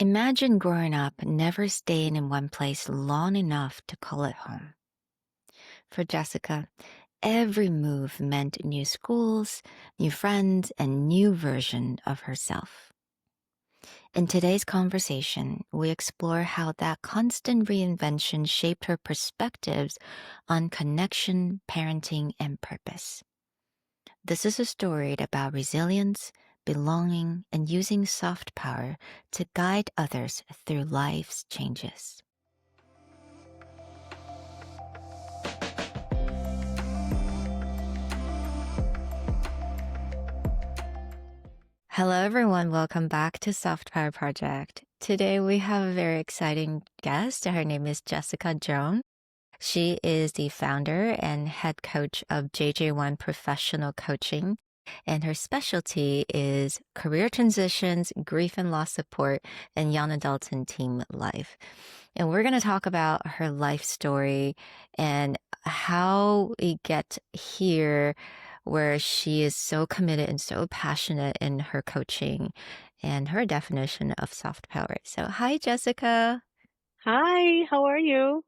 Imagine growing up never staying in one place long enough to call it home. For Jessica, every move meant new schools, new friends, and new version of herself. In today's conversation, we explore how that constant reinvention shaped her perspectives on connection, parenting, and purpose. This is a story about resilience, belonging, and using soft power to guide others through life's changes. Hello, everyone. Welcome back to Soft Power Project. Today, we have a very exciting guest. Her name is Jessica Jone. She is the founder and head coach of JJ1 Professional Coaching, and her specialty is career transitions, grief and loss support, and young adults and teen life. And we're going to talk about her life story and how we get here where she is so committed and so passionate in her coaching and her definition of soft power. So, hi, Jessica. Hi, how are you?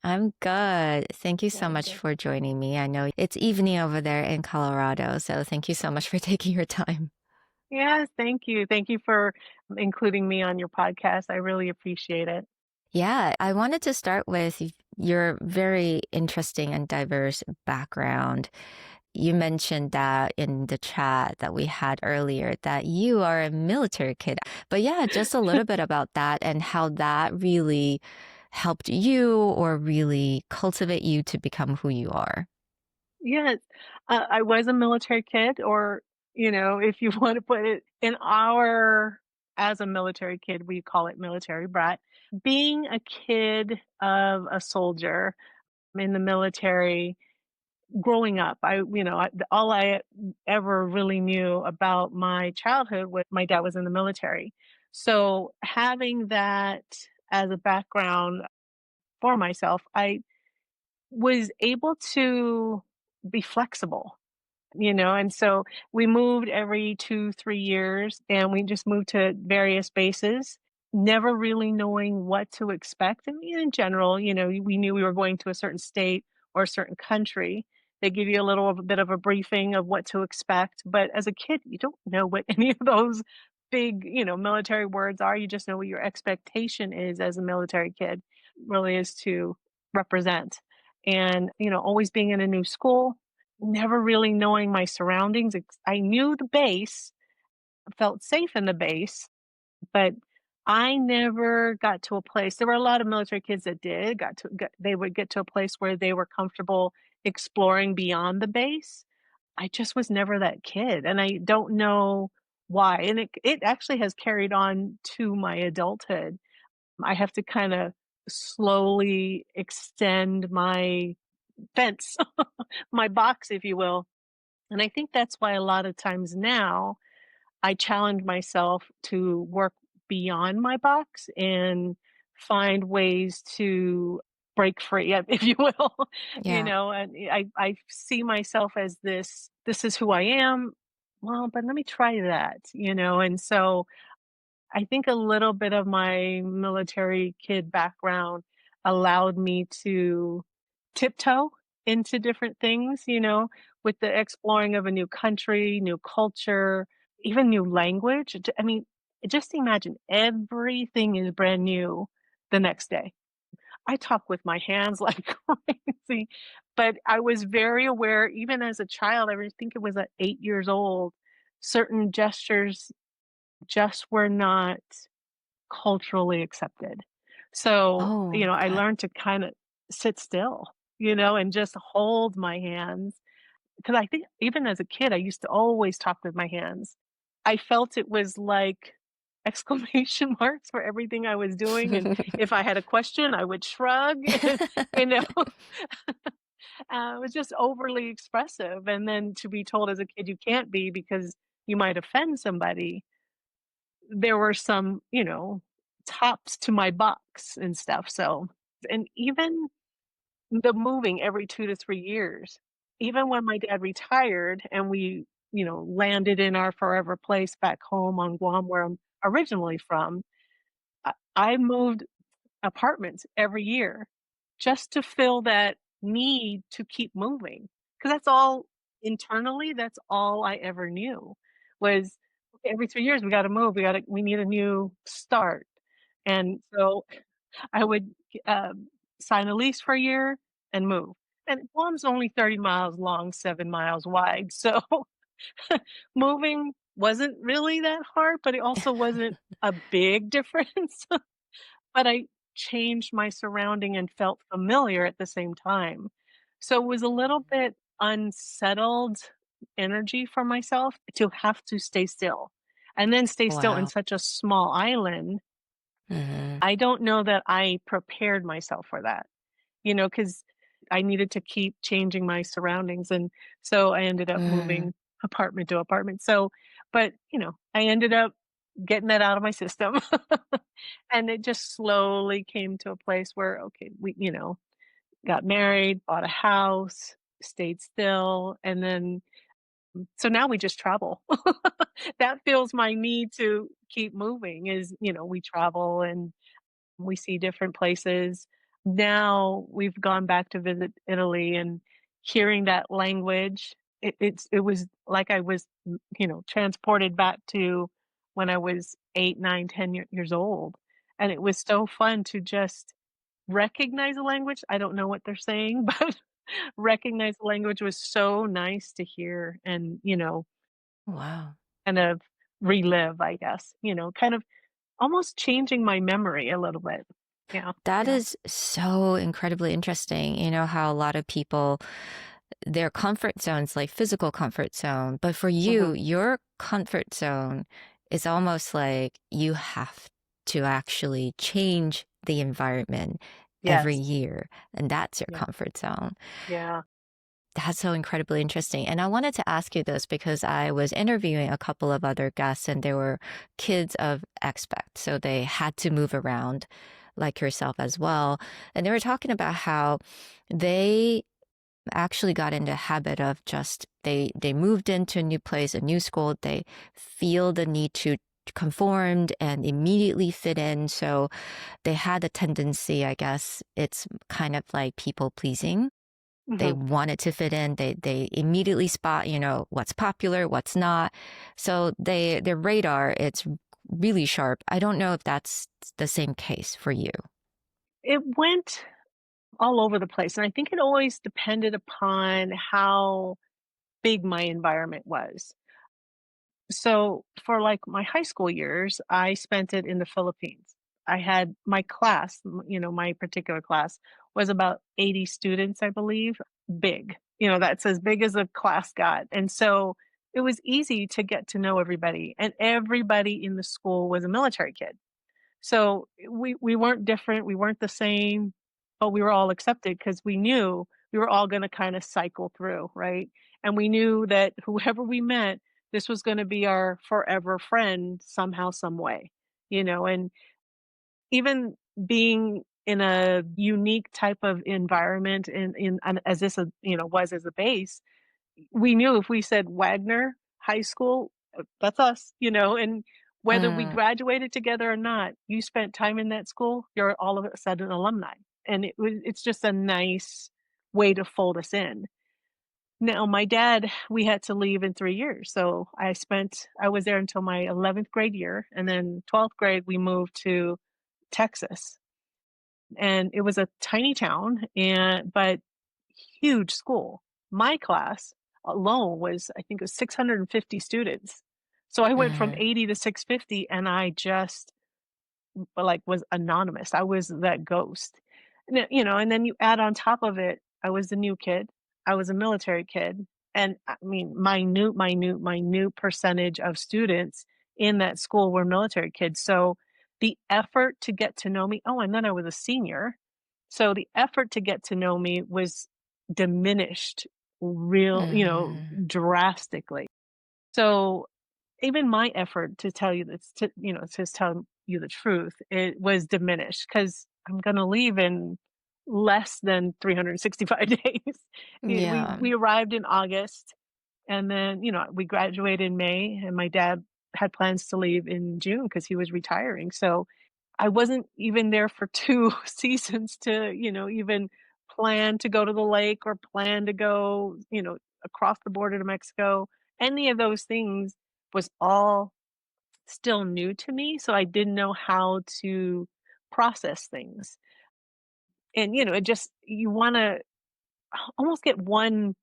I'm good. Thank you so Good, much good. for joining me. I know it's evening over there in Colorado, so thank you so much for taking your time. Yes, thank you. Thank you for including me on your podcast. I really appreciate it. Yeah, I wanted to start with your very interesting and diverse background. You mentioned that in the chat that we had earlier that you are a military kid. But yeah, just a little bit about that and how that really helped you or really cultivate you to become who you are. Yes, I was a military kid, or, if you want to put it in as a military kid, we call it military brat. Being a kid of a soldier in the military, growing up, all I ever really knew about my childhood was my dad was in the military. So having that as a background for myself, I was able to be flexible, and so we moved every 2, 3 years and we just moved to various bases, never really knowing what to expect. I mean, in general, we knew we were going to a certain state or a certain country. They give you a little bit of a briefing of what to expect. But as a kid, you don't know what any of those big, military words are. You just know what your expectation is as a military kid, really is to represent. And, always being in a new school, never really knowing my surroundings. I knew the base, felt safe in the base, but I never got to a place. There were a lot of military kids that did they would get to a place where they were comfortable exploring beyond the base. I just was never that kid, and I don't know why. And it actually has carried on to my adulthood. I have to kind of slowly extend my fence, my box, if you will. And I think that's why a lot of times now I challenge myself to work beyond my box and find ways to break free, if you will. Yeah. And I see myself as this is who I am. Well, but let me try that. And so I think a little bit of my military kid background allowed me to tiptoe into different things, with the exploring of a new country, new culture, even new language. I mean, just imagine everything is brand new the next day. I talk with my hands like crazy, but I was very aware, even as a child, I think it was at 8 years old, certain gestures just were not culturally accepted. So, Oh, I okay. learned to kind of sit still, and just hold my hands. Because I think even as a kid, I used to always talk with my hands. I felt it was like exclamation marks for everything I was doing. And if I had a question, I would shrug, you know, it was just overly expressive. And then to be told as a kid, you can't be because you might offend somebody, there were some, tops to my box and stuff, so and even the moving every 2 to 3 years, even when my dad retired and we, landed in our forever place back home on Guam, where I'm originally from, I moved apartments every year just to fill that need to keep moving. Because that's all internally, that's all I ever knew was, "Okay, every 3 years we gotta move, we need a new start." And so I would, sign a lease for a year and move. And Guam's only 30 miles long, 7 miles wide, so moving wasn't really that hard, but it also wasn't a big difference. But I changed my surrounding and felt familiar at the same time. So it was a little bit unsettled energy for myself to have to stay still, and then stay still in Wow. such a small island. Mhm. I don't know that I prepared myself for that, because I needed to keep changing my surroundings, and so I ended up Mm. moving apartment to apartment. So, but, I ended up getting that out of my system. And it just slowly came to a place where, okay, we, got married, bought a house, stayed still, and then so now we just travel. That fills my need to keep moving is, we travel and we see different places. Now we've gone back to visit Italy, and hearing that language, it was like I was, transported back to when I was 8, 9, 10 years old. And it was so fun to just recognize the language. I don't know what they're saying, but recognize the language was so nice to hear and, Wow. kind of relive, I guess, kind of almost changing my memory a little bit. Yeah, That yeah. is so incredibly interesting. You know how a lot of people, their comfort zone's like physical comfort zone, but for you, Mhm. your comfort zone is almost like you have to actually change the environment every Yes. year, and that's your Yeah. comfort zone. Yeah. That's so incredibly interesting. And I wanted to ask you this because I was interviewing a couple of other guests and they were kids of expats. So they had to move around like yourself as well. And they were talking about how they actually got into a habit of just they moved into a new place, a new school. They feel the need to conform and immediately fit in. So they had a tendency, I guess, it's kind of like people pleasing. They Mhm. wanted to fit in. They immediately spot, what's popular, what's not. So their radar, it's really sharp. I don't know if that's the same case for you. It went all over the place, and I think it always depended upon how big my environment was. So, for, like, my high school years, I spent it in the Philippines. I had my class, my particular class was about 80 students, I believe, big. That's as big as a class got, and so it was easy to get to know everybody, and everybody in the school was a military kid. So we weren't different, we weren't the same, but we were all accepted because we knew we were all gonna kinda cycle through, right? And we knew that whoever we met, this was gonna be our forever friend somehow, some way, and even being in a unique type of environment in and as this, was as a base, we knew if we said Wagner High School, that's us, and whether we Mm, graduated together or not, you spent time in that school, you're all of a sudden alumni. And it's just a nice way to fold us in. Now, my dad, we had to leave in 3 years. So I was there until my 11th grade year. And then 12th grade, we moved to Texas, and it was a tiny town but huge school. My class alone was, I think it was 650 students. So I went from mhm, 80 to 650, and I just, like, was anonymous. I was that ghost. And then you add on top of it, I was the new kid. I was a military kid. And I mean, my new percentage of students in that school were military kids. So the effort to get to know me, oh, and then I was a senior. So the effort to get to know me was diminished mhm. drastically. So even my effort to tell you this, to tell you the truth, it was diminished because I'm gonna leave in less than 365 days. We Yeah. we arrived in August, and then, we graduated in May, and my dad had plans to leave in June because he was retiring. So I wasn't even there for 2 seasons to, even plan to go to the lake or plan to go, across the border to Mexico. Any of those things was all still new to me, so I didn't know how to process things. And, it just you wanna almost get one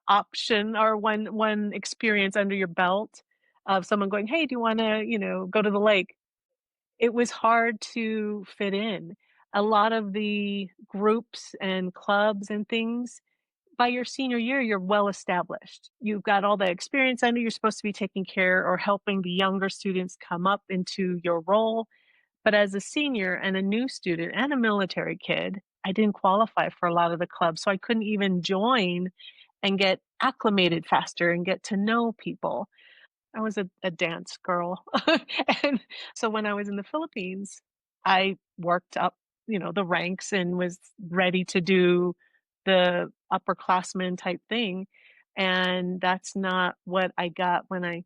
option or one experience under your belt of someone going, "Hey, do you wanna, go to the lake?" It was hard to fit in. A lot of the groups and clubs and things, by your senior year, you're well established. You've got all the experience under, you're supposed to be taking care or helping the younger students come up into your role. But as a senior and a new student and a military kid, I didn't qualify for a lot of the clubs, so I couldn't even join and get acclimated faster and get to know people. I was a dance girl. And so when I was in the Philippines, I worked up, the ranks and was ready to do the upperclassman type thing. And that's not what I got when I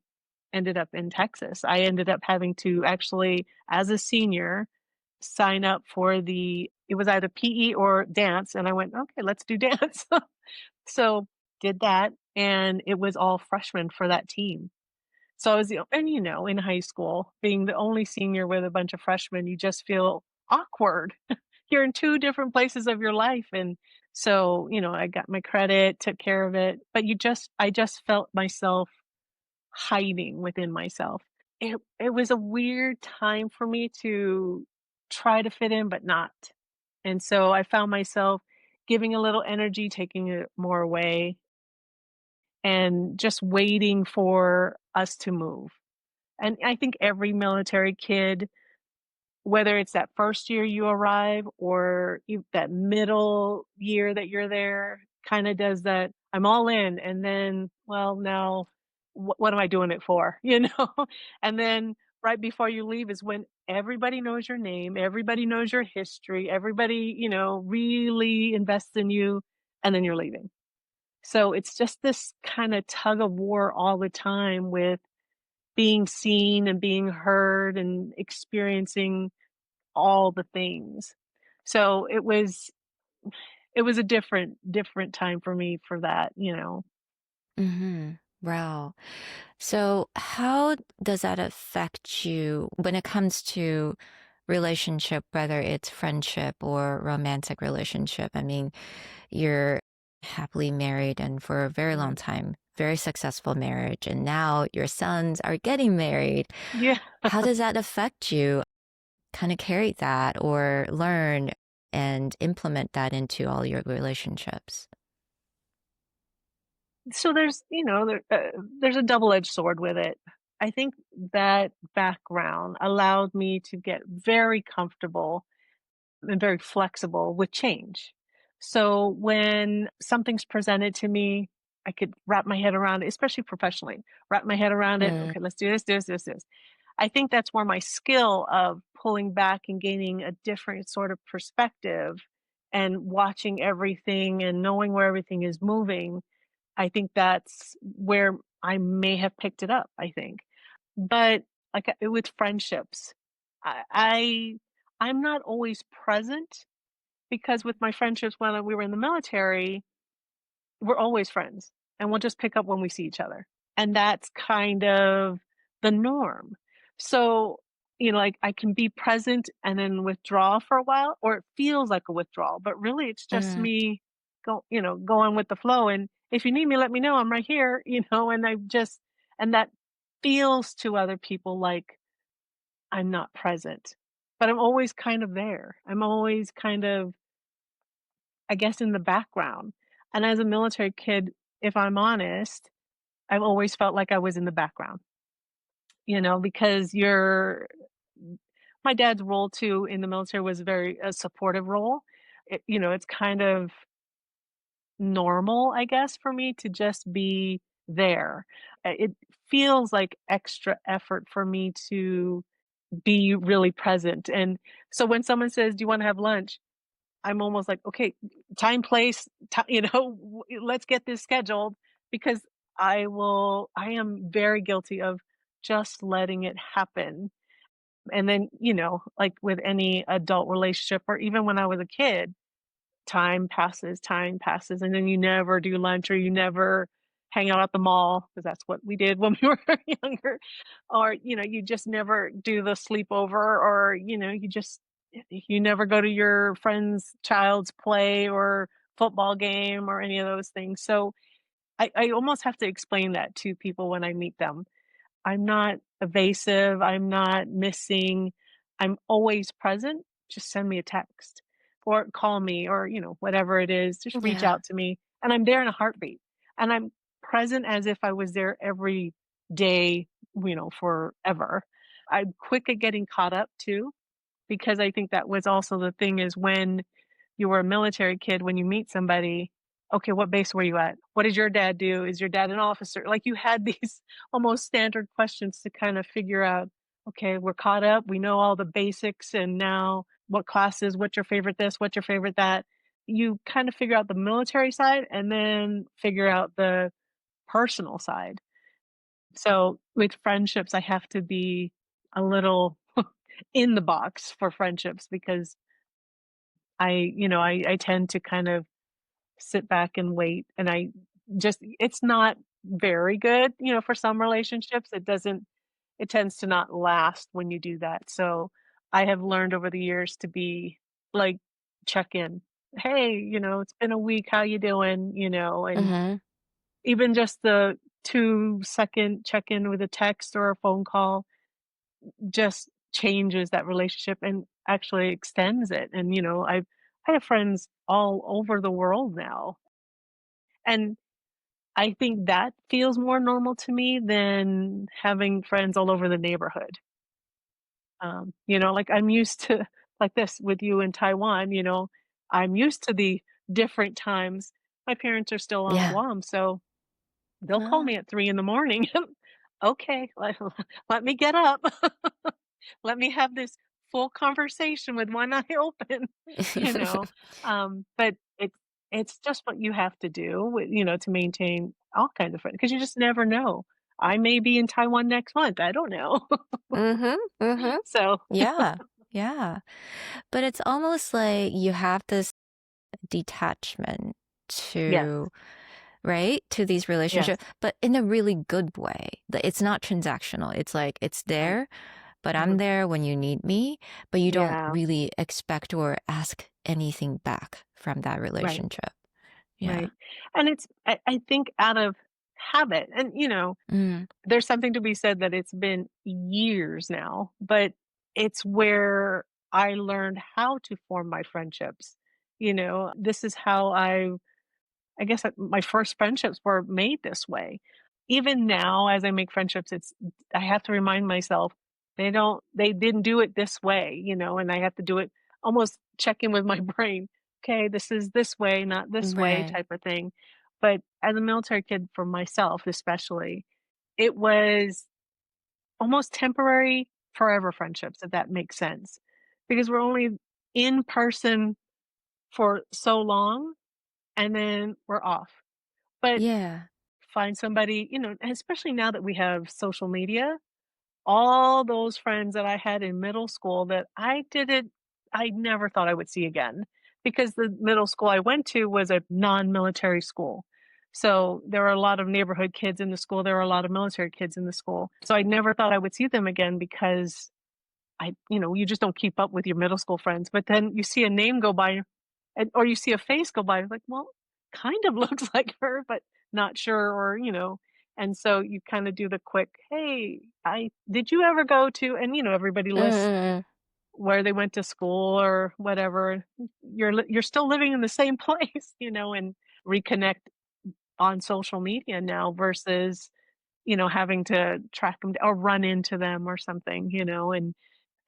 ended up in Texas. I ended up having to actually, as a senior, sign up for it was either PE or dance. And I went, okay, let's do dance. So did that. And it was all freshmen for that team. So I was and in high school, being the only senior with a bunch of freshmen, you just feel awkward. You're in 2 different places of your life, and so, I got my credit, took care of it, but I just felt myself hiding within myself. It was a weird time for me to try to fit in, but not. And so I found myself giving a little energy, taking it more away, and just waiting for us to move. And I think every military kid, whether it's that first year you arrive or that middle year that you're there, kind of does that. I'm all in, and then, well, now, what am I doing it for? And then right before you leave is when everybody knows your name, everybody knows your history, everybody really invests in you, and then you're leaving. So it's just this kind of tug of war all the time with being seen and being heard and experiencing all the things. So it was a different time for me for that. Mhm. Wow. So, how does that affect you when it comes to relationship, whether it's friendship or romantic relationship? I mean, you're happily married and for a very long Mm. time, very successful marriage, and now your sons are getting married. Yeah. How does that affect you? Kind of carry that or learn and implement that into all your relationships? So there's a double-edged sword with it. I think that background allowed me to get very comfortable and very flexible with change. So when something's presented to me, I could wrap my head around it, especially professionally. Wrap my head around it. Mm, Okay, let's do this, this, this, this. I think that's where my skill of pulling back and gaining a different sort of perspective and watching everything and knowing where everything is moving, I think that's where I may have picked it up, I think. But like with friendships, I, I I'm not always present because with my friendships when we were in the military, we're always friends and we'll just pick up when we see each other. And that's kind of the norm. So, like I can be present and then withdraw for a while, or it feels like a withdrawal, but really it's just mm, me going with the flow. And if you need me, let me know. I'm right here, and and that feels to other people like I'm not present, but I'm always kind of there. I'm always kind of, I guess, in the background. And as a military kid, if I'm honest, I've always felt like I was in the background, because my dad's role too in the military was very a supportive role. It's kind of normal, I guess, for me to just be there. It feels like extra effort for me to be really present. And so when someone says, "Do you want to have lunch?" I'm almost like, "Okay, time, place, let's get this scheduled," because I am very guilty of just letting it happen. And then, like with any adult relationship or even when I was a kid, time passes, and then you never do lunch or you never hang out at the mall because that's what we did when we were younger. Or, you just never do the sleepover or, you never go to your friend's child's play or football game or any of those things. So I almost have to explain that to people when I meet them. I'm not evasive, I'm not missing, I'm always present. Just send me a text or call me or, whatever it is, just reach Yeah. out to me and I'm there in a heartbeat. And I'm present as if I was there every day, forever. I'm quick at getting caught up too, because I think that was also the thing is when you were a military kid, when you meet somebody, okay, what base were you at? What did your dad do? Is your dad an officer? Like you had these almost standard questions to kind of figure out, okay, we're caught up. We know all the basics. And now what classes? What's your favorite this? What's your favorite that? You kind of figure out the military side and then figure out the personal side. So with friendships, I have to be a little in the box for friendships because I tend to kind of sit back and wait and I just it's not very good, for some relationships. It tends to not last when you do that. So I have learned over the years to be like check in. Hey, it's been a week. How you doing? And Mhm. even just the 2-second check in with a text or a phone call just changes that relationship and actually extends it. And, I have friends all over the world now. And I think that feels more normal to me than having friends all over the neighborhood. Like I'm used to like this with you in Taiwan, I'm used to the different times. My parents are still on Yeah. Guam, so they'll call me Ah. at 3 in the morning. Okay, let me get up. Let me have this full conversation with one eye open, you know? But it's just what you have to do with, to maintain all kinds of friends because you just never know. I may be in Taiwan next month. I don't know. Mhm, mhm. So Yeah, yeah. But it's almost like you have this detachment yes, to right? To these yes, relationships, but in a really good way. It's not transactional. It's like it's right. there, but I'm Mhm. there when you need me, but you don't Yeah, really expect or ask anything back from that right, relationship. Yeah. right. And I think out of habit, and Mm. there's something to be said that it's been years now, but it's where I learned how to form my friendships. This is how I guess my first friendships were made this way. Even now, as I make friendships, I have to remind myself they didn't do it this way, and I have to do it almost check in with my brain. Okay, this is this way, not this way, Right. type of thing. But as a military kid, for myself especially, it was almost temporary, forever friendships, if that makes sense. Because we're only in person for so long and then we're off. But Yeah. find somebody, and especially now that we have social media, all those friends that I had in middle school that I never thought I would see again because the middle school I went to was a non-military school. So there were a lot of neighborhood kids in the school. There were a lot of military kids in the school. So I never thought I would see them again because you just don't keep up with your middle school friends. But then you see a name go by or you see a face go by, like, well, kind of looks like her, but not sure, or, and so you kind of do the quick, hey, I did you ever go to, and everybody lists Mm-mm. where they went to school or whatever. You're still living in the same place, and reconnect on social media now versus having to track them or run into them or something, and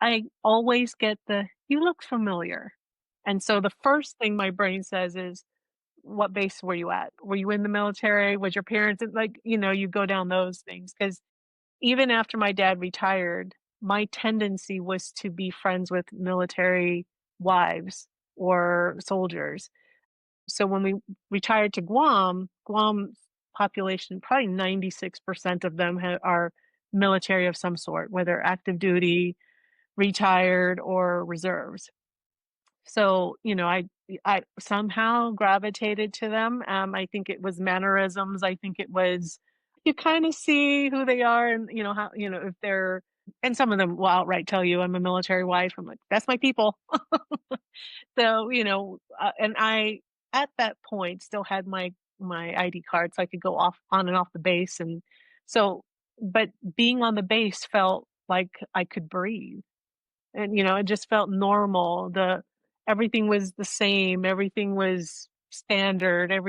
I always get the, "You look familiar." And so the first thing my brain says is, "What base were you at? Were you in the military? Was your parents" like, you go down those things. Because even after my dad retired, my tendency was to be friends with military wives or soldiers. So when we retired to Guam's population, probably 96% of them are military of some sort, whether active duty, retired, or reserves. So, I somehow gravitated to them. I think it was mannerisms. I think it was you kind of see who they are and how if they're and some of them will outright tell you I'm a military wife. I'm like, that's my people. So, and I at that point still had my ID card so I could go off on and off the base and so but being on the base felt like I could breathe. And, it just felt normal. The Everything was the same, everything was standard, it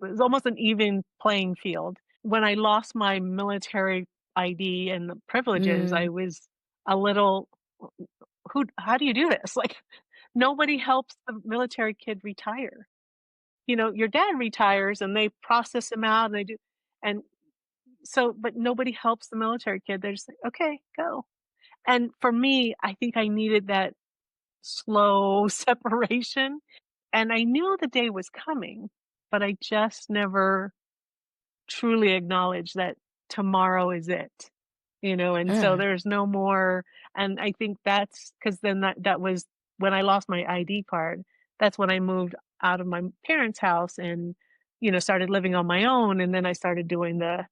was almost an even playing field. When I lost my military ID and the privileges, I Mm, was a little, who how do you do this? Like, nobody helps the military kid retire. Your dad retires and they process him out and they do and so but nobody helps the military kid. They're just like, "Okay, go." And for me, I think I needed that slow separation, and I knew the day was coming, but I just never truly acknowledged that tomorrow is it, and so mm, there's no more and I think that's because then that was when I lost my ID card, that's when I moved out of my parents' house and, started living on my own, and then I started doing the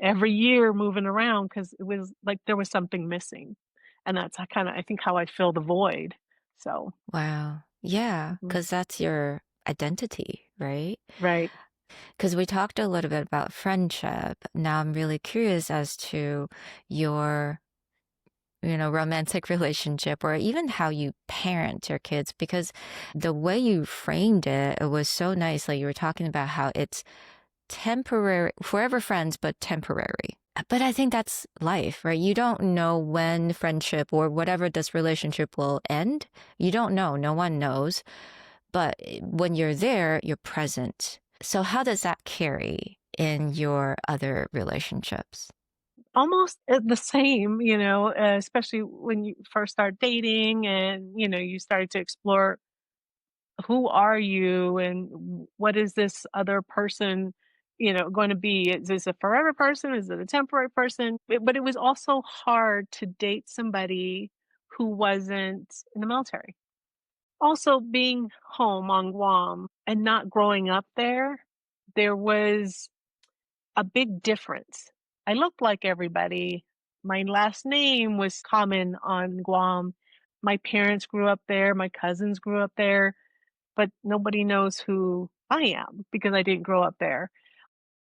every year moving around because it was like there was something missing, and that's I think how I fill the void, so wow. Yeah, mhm. because that's your identity, right? Right. Because we talked a little bit about friendship. Now I'm really curious as to your, romantic relationship or even how you parent your kids, because the way you framed it, it was so nice. Like you were talking about how it's temporary, forever friends, but temporary. But I think that's life, right? You don't know when friendship or whatever this relationship will end. You don't know. No one knows. But when you're there, you're present. So how does that carry in your other relationships? Almost, the same, especially when you first start dating and, you started to explore who are you and what is this other person, going to be? Is this a forever person? Is it a temporary person? But it was also hard to date somebody who wasn't in the military. Also, being home on Guam and not growing up there, there was a big difference. I looked like everybody. My last name was common on Guam. My parents grew up there, my cousins grew up there, but nobody knows who I am because I didn't grow up there.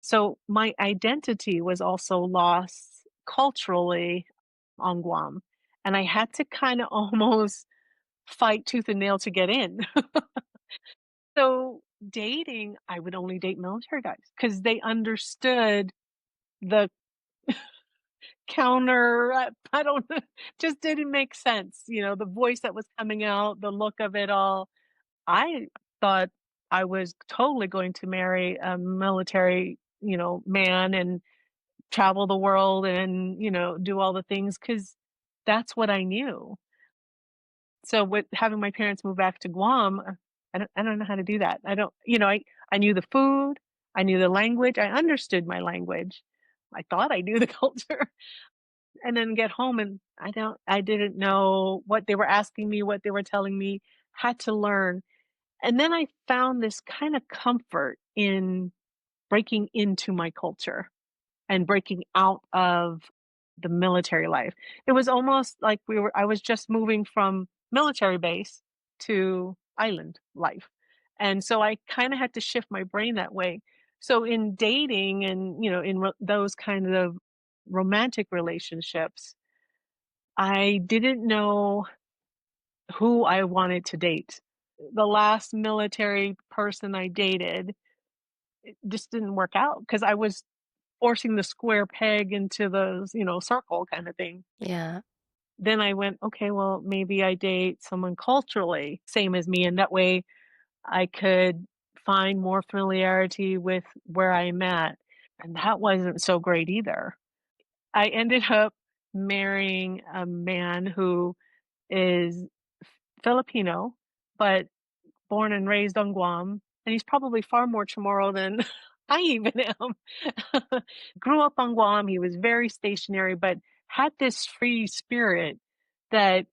So my identity was also lost culturally on Guam. And I had to kind of almost fight tooth and nail to get in. So dating, I would only date military guys because they understood the counter, I don't know, just didn't make sense, the voice that was coming out, the look of it all. I thought I was totally going to marry a military, man and travel the world and, do all the things because that's what I knew. So with having my parents move back to Guam, I don't know how to do that. I don't, I knew the food, I knew the language, I understood my language. I thought I knew the culture. And then get home and I didn't know what they were asking me, what they were telling me, had to learn. And then I found this kind of comfort in breaking into my culture and breaking out of the military life. It was almost like I was just moving from military base to island life. And so I kind of had to shift my brain that way. So in dating and, in those kind of romantic relationships, I didn't know who I wanted to date. The last military person I dated, it just didn't work out because I was forcing the square peg into the, circle kind of thing. Yeah. Then I went, okay, well, maybe I date someone culturally same as me, and that way I could find more familiarity with where I'm at. And that wasn't so great either. I ended up marrying a man who is Filipino, but born and raised on Guam, and he's probably far more Chamorro than I even am. Grew up on Guam, he was very stationary, but had this free spirit that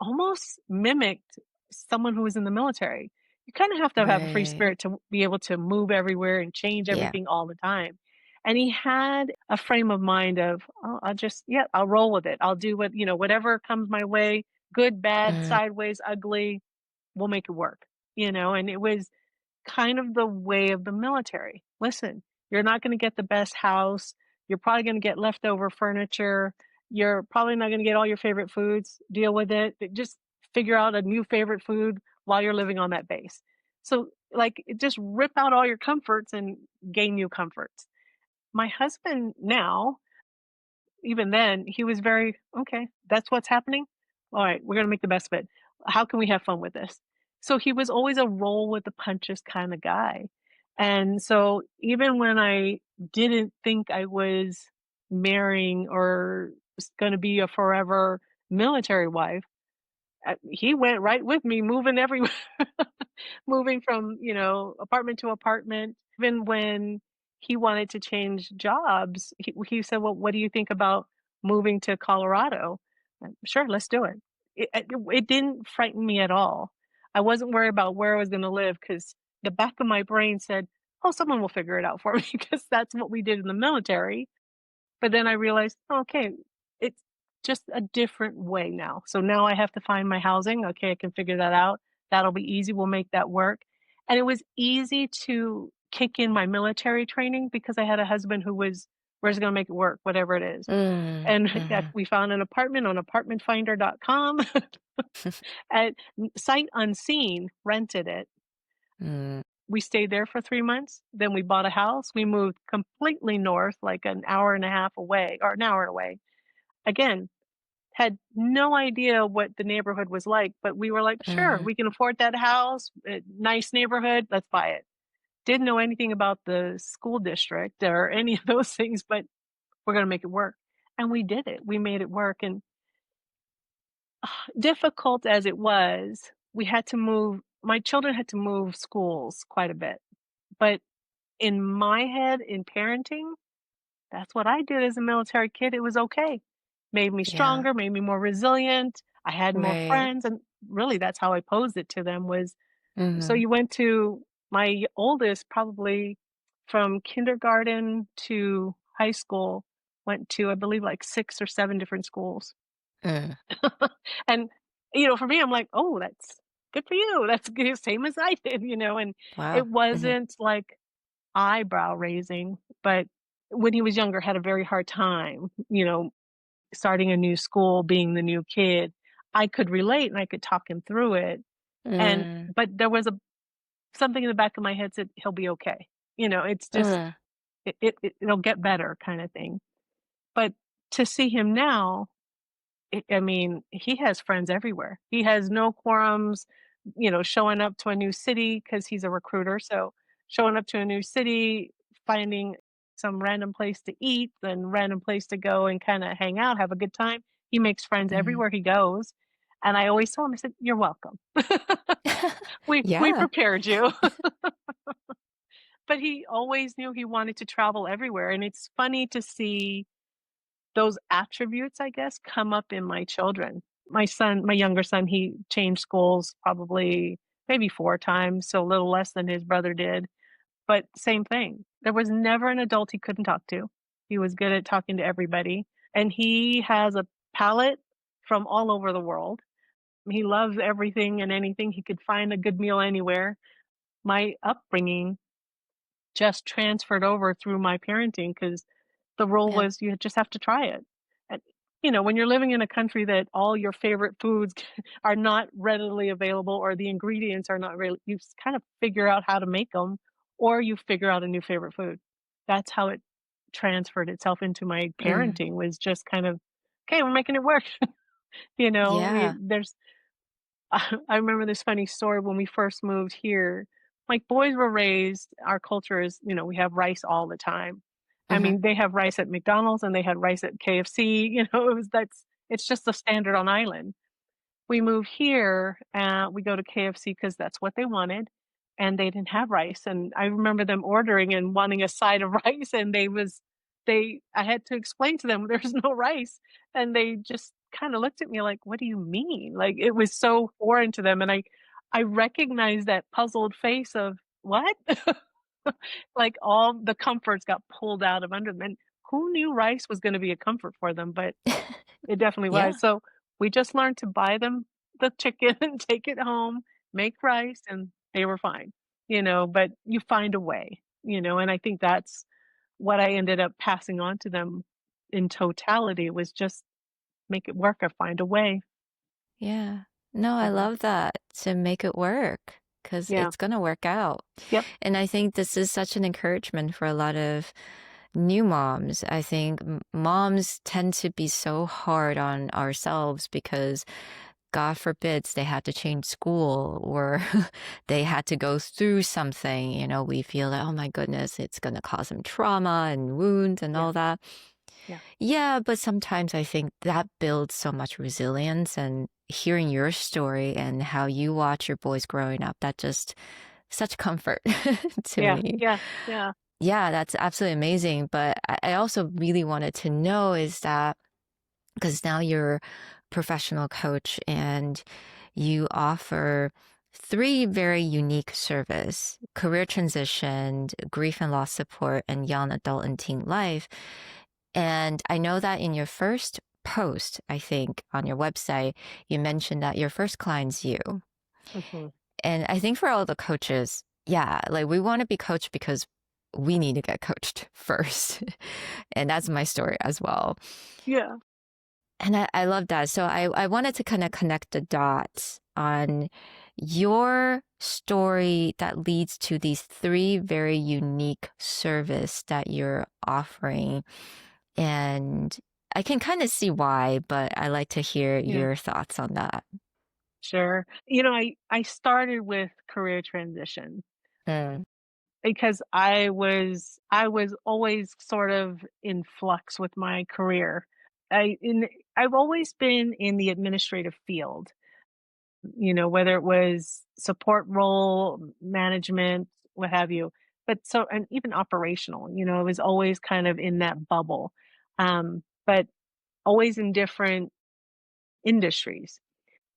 almost mimicked someone who was in the military. You kind of have to have a free Right. spirit to be able to move everywhere and change Yeah. everything all the time. And he had a frame of mind of, oh, I'll just, yeah, I'll roll with it. I'll do whatever comes my way, good, bad, Mm, sideways, ugly, we'll make it work, and it was kind of the way of the military. Listen, you're not going to get the best house. You're probably going to get leftover furniture. You're probably not going to get all your favorite foods. Deal with it. Just figure out a new favorite food while you're living on that base. So, like, just rip out all your comforts and gain new comforts. My husband now, even then, he was very, "Okay, that's what's happening? Alright, we're gonna make the best of it. How can we have fun with this?" So he was always a roll with the punches kinda guy. And so even when I didn't think I was marrying or gonna be a forever military wife, he went right with me, moving everywhere, moving from, apartment to apartment. Even when he wanted to change jobs, he said, "Well, what do you think about moving to Colorado?" Sure, let's do it. It didn't frighten me at all. I wasn't worried about where I was going to live because the back of my brain said, "Oh, someone will figure it out for me," because that's what we did in the military. But then I realized, "Oh, okay, it's just a different way now. So now I have to find my housing. Okay, I can figure that out. That'll be easy. We'll make that work." And it was easy to kick in my military training because I had a husband who was, "Where's going to make it work, whatever it is." mm, And mhm, we found an apartment on apartmentfinder.com at sight unseen, rented it. mm, We stayed there for 3 months. Then we bought a house. We moved completely north, like an hour and a half away, or an hour away. Again, had no idea what the neighborhood was like, but we were like, "Sure, mhm, we can afford that house, nice neighborhood, let's buy it." Didn't know anything about the school district or any of those things, but we're gonna make it work. And we did it. We made it work, and difficult as it was, we had to move my children had to move schools quite a bit. But in my head, in parenting, that's what I did as a military kid. It was okay. Made me yeah, stronger, made me more resilient. I had more right, friends, and really that's how I posed it to them was, so mhm, you went to my oldest probably from kindergarten to high school, went to, I believe, like 6 or 7 different schools. mm, And, for me, I'm like, "Oh, that's good for you. That's the same as I did," and it wow, mhm, wasn't like eyebrow raising, but when he was younger, had a very hard time, starting a new school, being the new kid. I could relate and I could talk him through it. And mm, but there was a something in the back of my head said he'll be okay. It's just mm, it'll get better kind of thing. But to see him now, I mean, he has friends everywhere. He has no quorums, showing up to a new city because he's a recruiter. So showing up to a new city, finding some random place to eat, then random place to go and kind of hang out, have a good time. He makes friends mhm. everywhere he goes. And I always told him, I said, "You're welcome. We Yeah, prepared you." But he always knew he wanted to travel everywhere. And it's funny to see those attributes, I guess, come up in my children. My younger son, he changed schools probably maybe 4 times, so a little less than his brother did, but same thing. There was never an adult he couldn't talk to. He was good at talking to everybody, and he has a palate from all over the world. He loves everything and anything. He could find a good meal anywhere. My upbringing just transferred over through my parenting because the rule yeah, was you just have to try it. And, when you're living in a country that all your favorite foods are not readily available or the ingredients are not really, you kind of figure out how to make them or you figure out a new favorite food. That's how it transferred itself into my mm, parenting was just kind of, okay, we're making it work. yeah, There's I remember this funny story when we first moved here. Like boys were raised, our culture is, we have rice all the time. I mhm, mean, they have rice at McDonald's and they had rice at KFC, it's just the standard on island. We move here, we go to KFC because that's what they wanted, and they didn't have rice, and I remember them ordering and wanting a side of rice, and I had to explain to them, "There's no rice," and they just kinda looked at me like, "What do you mean?" Like, it was so foreign to them, and I recognized that puzzled face of, "What?" Like, all the comforts got pulled out of under them, and who knew rice was gonna be a comfort for them, but it definitely was. Yeah. So, we just learned to buy them the chicken, take it home, make rice, and they were fine, but you find a way, and I think that's what I ended up passing on to them in totality was just make it work or find a way. Yeah. No, I Mhm. love that, to make it work, because Yeah. it's gonna work out. Yep. And I think this is such an encouragement for a lot of new moms. I think moms tend to be so hard on ourselves because God forbids they had to change school or they had to go through something. We feel that, oh my goodness, it's going to cause them trauma and wounds and Yeah. all that. Yeah. Yeah, but sometimes I think that builds so much resilience, and hearing your story and how you watch your boys growing up, that just such comfort to Yeah. me. Yeah. Yeah. Yeah, that's absolutely amazing. But I also really wanted to know is that because now you're a professional coach and you offer three very unique service: career transition, grief and loss support, and young adult and teen life. And I know that in your first post, I think on your website, you mentioned that your first client's you. Mhm. And I think for all the coaches, yeah, like we want to be coached because we need to get coached first. And that's my story as well. Yeah. And I love that. So I wanted to kind of connect the dots on your story that leads to these three very unique service that you're offering. And I can kind of see why, but I like to hear Yeah. your thoughts on that. Sure. I started with career transition Mm, because I was always sort of in flux with my career. I've always been in the administrative field, whether it was support role, management, what have you. But so, and even operational, it was always kind of in that bubble. But always in different industries.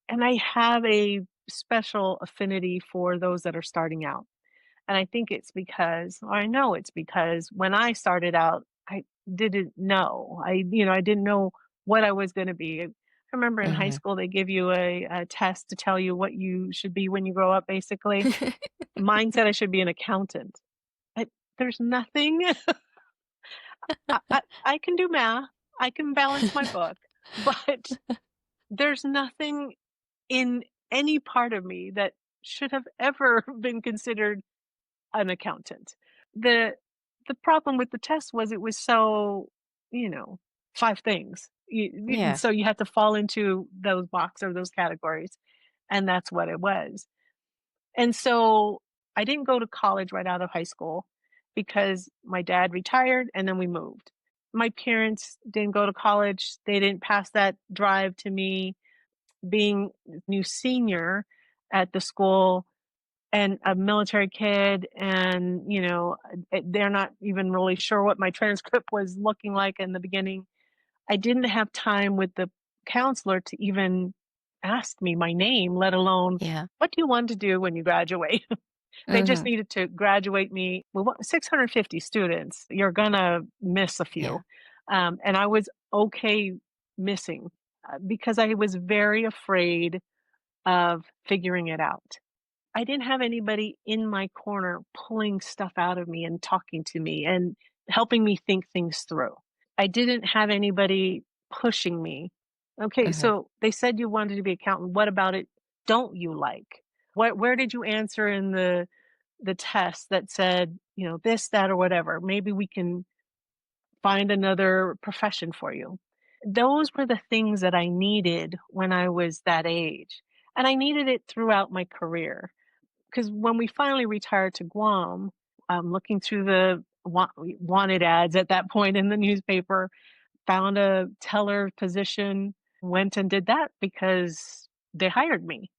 And I have a special affinity for those that are starting out. And I think it's because, or I know it's because when I started out, I didn't know. I didn't know what I was going to be. I remember in high hmm school, they give you a test to tell you what you should be when you grow up, basically. Mine said I should be an accountant. I, there's nothing, I can do math, I can balance my book, but there's nothing in any part of me that should have ever been considered an accountant. The the problem with the test was it was so, you know, 5 things. And Yeah. so you had to fall into those box or those categories, and that's what it was. And so I didn't go to college right out of high school because my dad retired and then we moved. My parents didn't go to college. They didn't pass that drive to me being new senior at the school and a military kid and they're not even really sure what my transcript was looking like in the beginning. I didn't have time with the counselor to even ask me my name, let alone Yeah. what do you want to do when you graduate. They just hmm needed to graduate me. Well, 650 students, you're gonna miss a Yeah. few. And I was okay missing because I was very afraid of figuring it out. I didn't have anybody in my corner pulling stuff out of me and talking to me and helping me think things through. I didn't have anybody pushing me. Okay, hmm so they said you wanted to be accountant. What about it don't you like? Where did you answer in the test that said, this, that, or whatever? Maybe we can find another profession for you. Those were the things that I needed when I was that age. And I needed it throughout my career because when we finally retired to Guam, looking through the wanted ads at that point in the newspaper, found a teller position, went and did that because they hired me.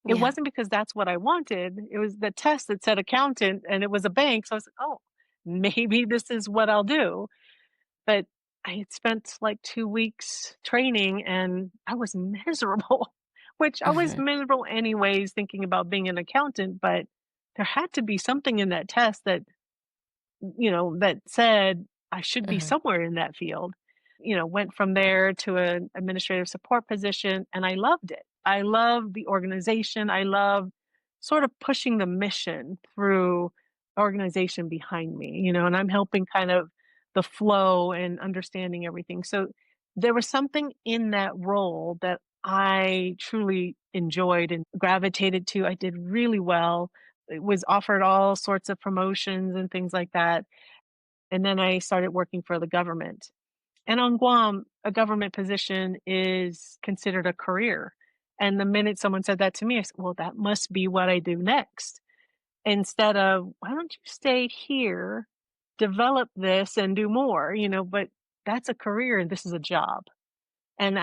It Yeah. wasn't because that's what I wanted. It was the test that said accountant and it was a bank. So I was like, oh, maybe this is what I'll do. But I had spent like 2 weeks training and I was miserable, which I was Mhm. miserable anyways thinking about being an accountant, but there had to be something in that test that, that said I should be Mhm. somewhere in that field. Went from there to an administrative support position and I loved it. I loved the organization. I loved sort of pushing the mission through organization behind me, and I'm helping kind of the flow and understanding everything. So there was something in that role that I truly enjoyed and gravitated to. I did really well. It was offered all sorts of promotions and things like that. And then I started working for the government. And on Guam, a government position is considered a career. And the minute someone said that to me, I said, well, that must be what I do next. Instead of, why don't you stay here, develop this and do more, but that's a career and this is a job. And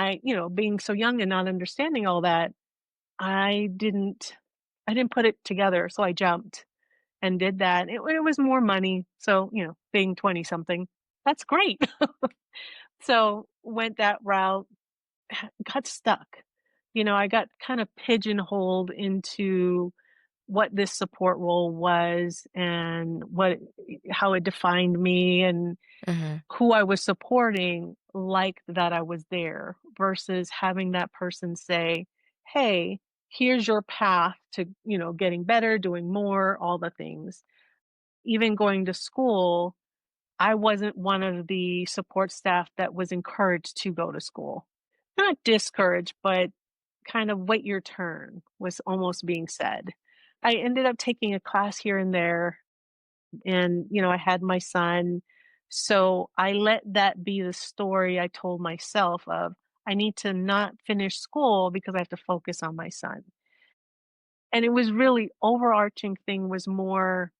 being so young and not understanding all that, I didn't I didn't put it together. So I jumped and did that. It was more money. So, being 20 something, that's great. So went that route, got stuck. I got kind of pigeonholed into what this support role was and how it defined me and Mhm. who I was supporting, like that I was there versus having that person say, "Hey, here's your path to, getting better, doing more, all the things." Even going to school, I wasn't one of the support staff that was encouraged to go to school. Not discouraged, but kind of wait your turn was almost being said. I ended up taking a class here and there and, I had my son. So I let that be the story I told myself of I need to not finish school because I have to focus on my son. And it was really overarching thing was more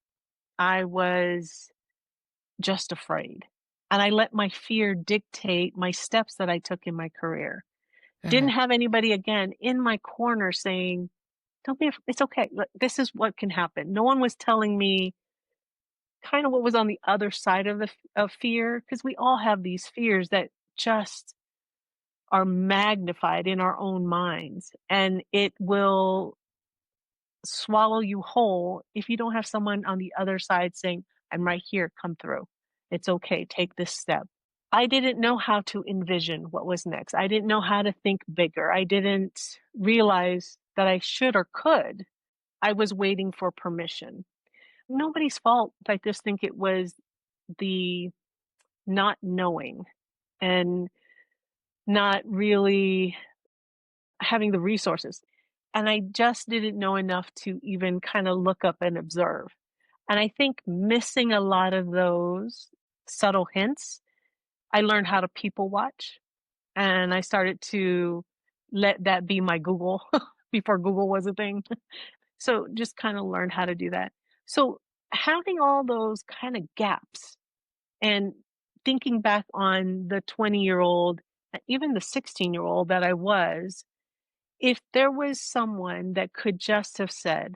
I was just afraid. And I let my fear dictate my steps that I took in my career. Didn't Mhm. have anybody again in my corner saying, "Don't be it's okay. Look, this is what can happen." No one was telling me kind of what was on the other side of of fear because we all have these fears that just are magnified in our own minds and it will swallow you whole if you don't have someone on the other side saying, "I'm right here, come through. It's okay, take this step." I didn't know how to envision what was next. I didn't know how to think bigger. I didn't realize that I should or could. I was waiting for permission. Nobody's fault. I just think it was the not knowing and not really having the resources. And I just didn't know enough to even kind of look up and observe. And I think missing a lot of those subtle hints, I learned how to people watch and I started to let that be my Google before Google was a thing. So just kind of learned how to do that. So having all those kind of gaps and thinking back on the 20-year-old, even the 16-year-old that I was, if there was someone that could just have said,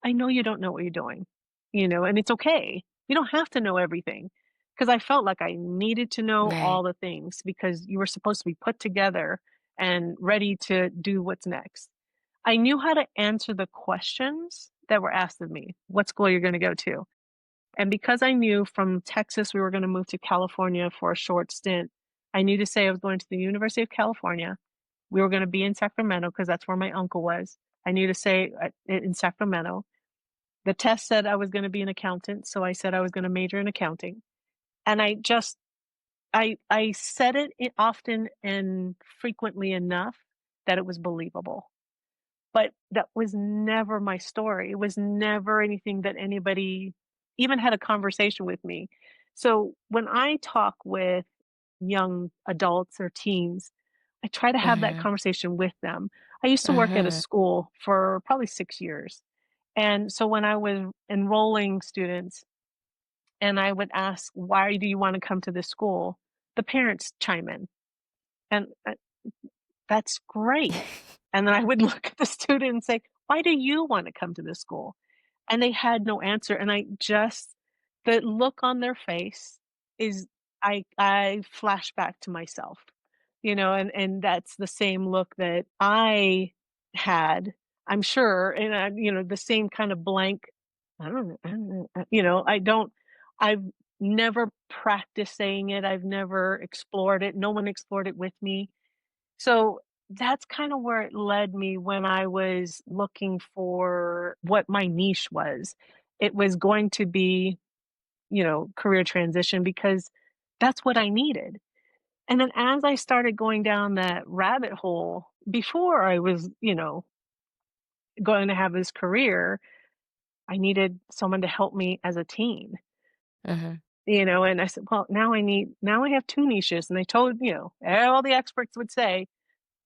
I know you don't know what you're doing, and it's okay. You don't have to know everything. Because I felt like I needed to know Right. all the things because you were supposed to be put together and ready to do what's next. I knew how to answer the questions that were asked of me. What school you're going to go to? And because I knew from Texas we were going to move to California for a short stint, I knew to say I was going to the University of California. We were going to be in Sacramento because that's where my uncle was. I knew to say in Sacramento. The test said I was gonna be an accountant, so I said I was gonna major in accounting. And I said it often and frequently enough that it was believable. But that was never my story. It was never anything that anybody even had a conversation with me. So when I talk with young adults or teens, I try to have that Mhm. conversation with them. I used to work at a Mhm. school for probably 6 years. And so when I was enrolling students and I would ask, "Why do you wanna come to this school?" The parents chime in, and, that's great. And then I would look at the student and say, "Why do you wanna come to this school?" And they had no answer, and I just the look on their face is I flash back to myself, and that's the same look that I had, I'm sure, and the same kind of blank, I don't know, I've never practiced saying it, I've never explored it, no one explored it with me. So that's kind of where it led me when I was looking for what my niche was. It was going to be, career transition because that's what I needed. And then as I started going down that rabbit hole before I was, going to have this career, I needed someone to help me as a teen, Mhm. and I said, well, now I have two niches. And I told, all the experts would say,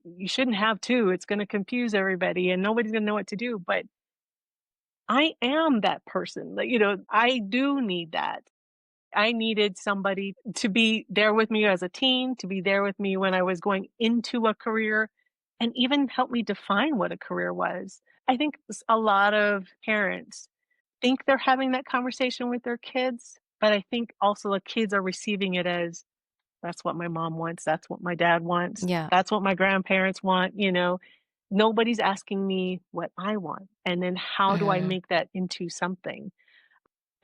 you shouldn't have two. It's going to confuse everybody and nobody's going to know what to do. But I am that person. Like, I do need that. I needed somebody to be there with me as a teen, to be there with me when I was going into a career, and even help me define what a career was. I think a lot of parents think they're having that conversation with their kids, but I think also the kids are receiving it as, that's what my mom wants, that's what my dad wants, Yeah. that's what my grandparents want. Nobody's asking me what I want. And then how do I Mhm. make that into something?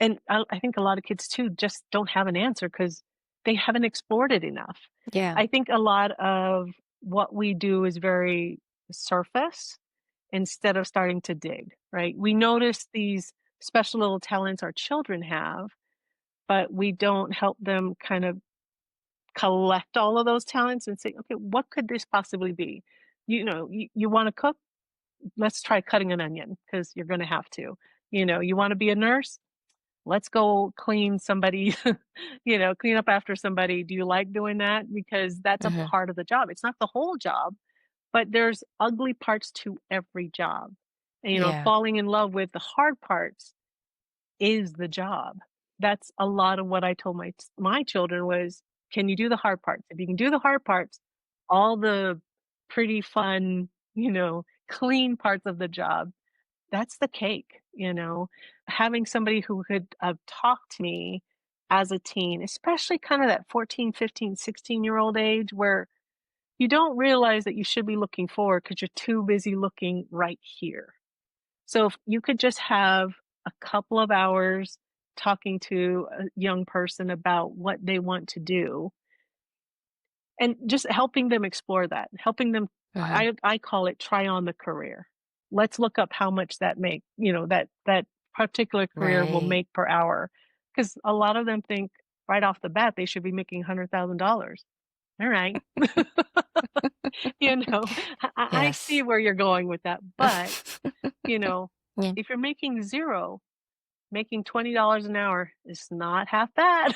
And I think a lot of kids too just don't have an answer because they haven't explored it enough. Yeah. I think a lot of what we do is very surface instead of starting to dig, right? We notice these special little talents our children have, but we don't help them kind of collect all of those talents and say, okay, what could this possibly be? You want to cook? Let's try cutting an onion because you're going to have to. You want to be a nurse? Let's go clean somebody, clean up after somebody. Do you like doing that? Because that's a Mhm. part of the job. It's not the whole job, but there's ugly parts to every job. And, Yeah. falling in love with the hard parts is the job. That's a lot of what I told my children was, can you do the hard parts? If you can do the hard parts, all the pretty fun, clean parts of the job, that's the cake. Having somebody who could talk to me as a teen, especially kind of that 14, 15, 16-year-old age where you don't realize that you should be looking forward because you're too busy looking right here. So if you could just have a couple of hours talking to a young person about what they want to do and just helping them explore that, helping them, Mhm. I call it try on the career. Let's look up how much that particular career will Right. make per hour. Because a lot of them think right off the bat they should be making $100,000. All right. you know, I see Yes. where you're going with that. But, you know, Yeah. if you're making zero, making $20 an hour is not half bad.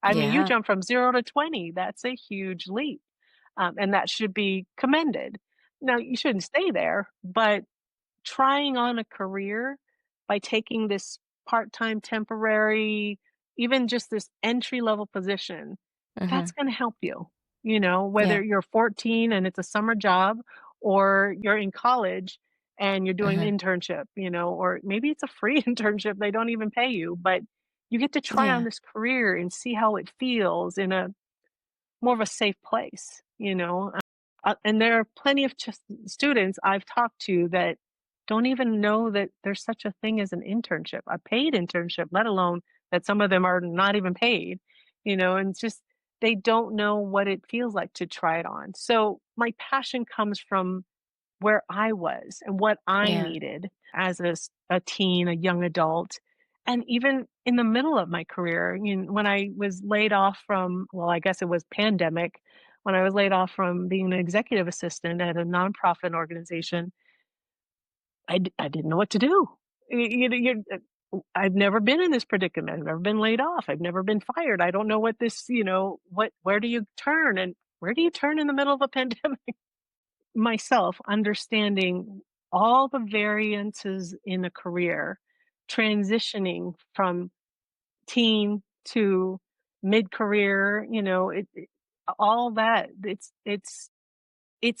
I mean, you Yeah. jump from 0 to 20, that's a huge leap, and that should be commended. Now, you shouldn't stay there, but trying on a career by taking this part-time, temporary, even just this entry-level position, that's Mhm. gonna help you, whether Yeah. you're 14 and it's a summer job or you're in college and you're doing Mhm. an internship, or maybe it's a free internship, they don't even pay you, but you get to try on Yeah. this career and see how it feels in a more of a safe place. And there are plenty of just students I've talked to that don't even know that there's such a thing as an internship, a paid internship, let alone that some of them are not even paid, and it's just they don't know what it feels like to try it on. So my passion comes from where I was and what I Yeah. needed as a teen, a young adult, and even in the middle of my career, when I was laid off from, well, I guess it was pandemic, when I was laid off from being an executive assistant at a nonprofit organization, I didn't know what to do. I've never been in this predicament. I've never been laid off. I've never been fired. I don't know what where do you turn and where do you turn in the middle of a pandemic? Myself understanding all the variances in a career, transitioning from teen to mid-career, all that, it's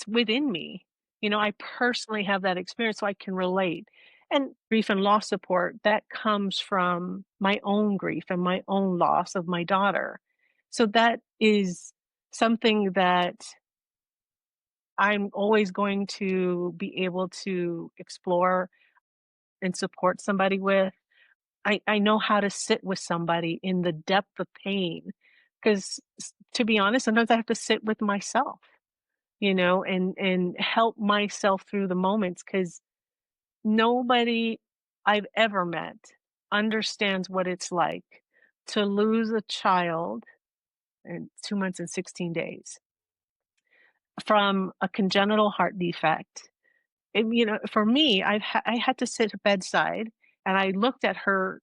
within me. I personally have that experience, so I can relate. And grief and loss support, that comes from my own grief and my own loss of my daughter. So that is something that I'm always going to be able to explore and support somebody with. I know how to sit with somebody in the depth of pain, 'cause to be honest, sometimes I have to sit with myself, and help myself through the moments, because nobody I've ever met understands what it's like to lose a child in 2 months and 16 days from a congenital heart defect. And, for me, I had to sit bedside, and I looked at her.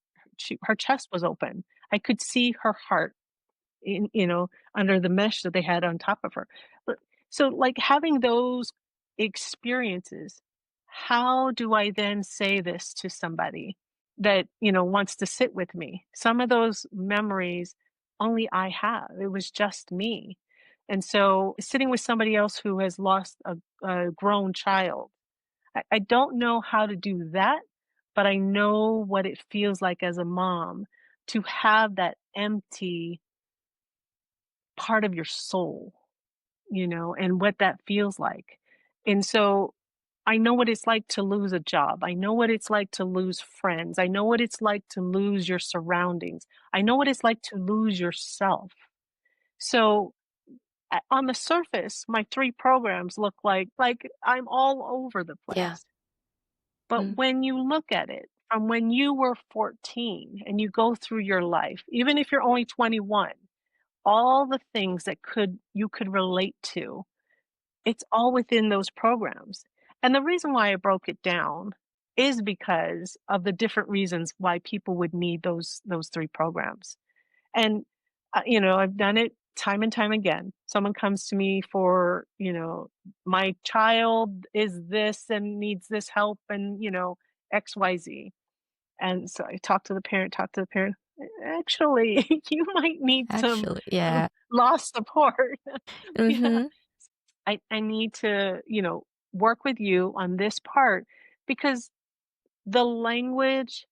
Her chest was open. I could see her heart in under the mesh that they had on top of her. But so, like, having those experiences, how do I then say this to somebody that, wants to sit with me? Some of those memories only I have. It was just me. And so sitting with somebody else who has lost a grown child, I don't know how to do that, but I know what it feels like as a mom to have that empty part of your soul, and what that feels like. And so I know what it's like to lose a job. I know what it's like to lose friends. I know what it's like to lose your surroundings. I know what it's like to lose yourself. So on the surface, my three programs look like I'm all over the Yeah. place. But Mm. when you look at it from when you were 14 and you go through your life, even if you're only 21, all the things that you could relate to, it's all within those programs. And the reason why I broke it down is because of the different reasons why people would need those three programs. And I've done it time and time again. Someone comes to me for, my child is this and needs this help and, XYZ. And so I talk to the parent. Actually, you might need some Actually, yeah. loss support. Yeah. Mhm. I need to, work with you on this part, because the language,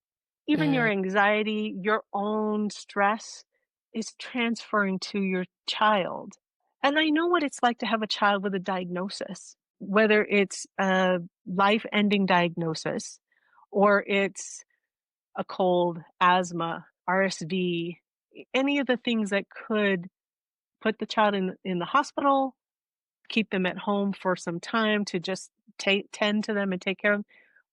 even your Mm, anxiety, your own stress is transferring to your child. And I know what it's like to have a child with a diagnosis, whether it's a life ending diagnosis or it's a cold, asthma, RSV, any of the things that could put the child in the hospital, keep them at home for some time to just tend to them and take care of them.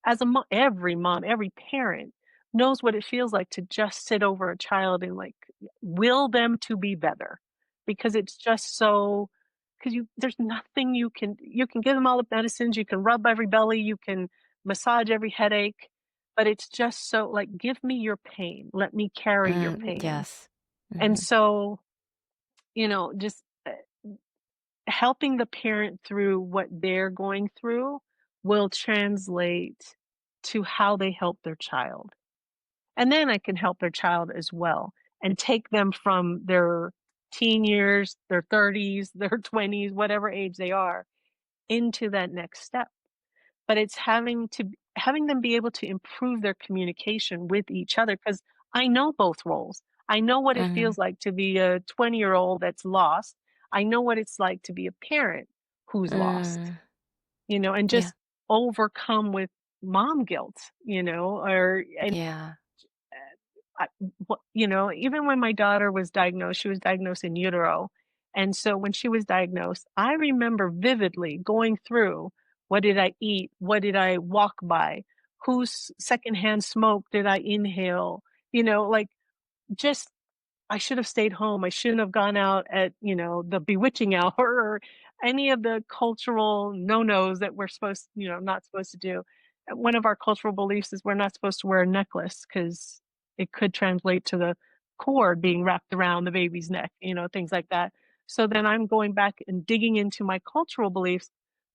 As a every mom, every parent knows what it feels like to just sit over a child and, like, will them to be better, because it's just so, because there's nothing you can give them all the medicines, you can rub every belly, you can massage every headache, but it's just so, like, give me your pain, let me carry your pain. yes. And Mhm. so, just helping the parent through what they're going through will translate to how they help their child. And then I can help their child as well and take them from their teen years, their 30s, their 20s, whatever age they are, into that next step. But it's having them be able to improve their communication with each other, because I know both roles. I know what it Mhm. feels like to be a 20-year-old that's lost. I know what it's like to be a parent who's lost, Mm, and yeah. just overcome with mom guilt, or and Yeah. even when my daughter was diagnosed, she was diagnosed in utero. And so when she was diagnosed, I remember vividly going through, what did I eat? What did I walk by? Whose secondhand smoke did I inhale? Like, just, I should have stayed home. I shouldn't have gone out at, the bewitching hour or any of the cultural no-nos that we're not supposed to do. One of our cultural beliefs is we're not supposed to wear a necklace because it could translate to the cord being wrapped around the baby's neck, things like that. So then I'm going back and digging into my cultural beliefs.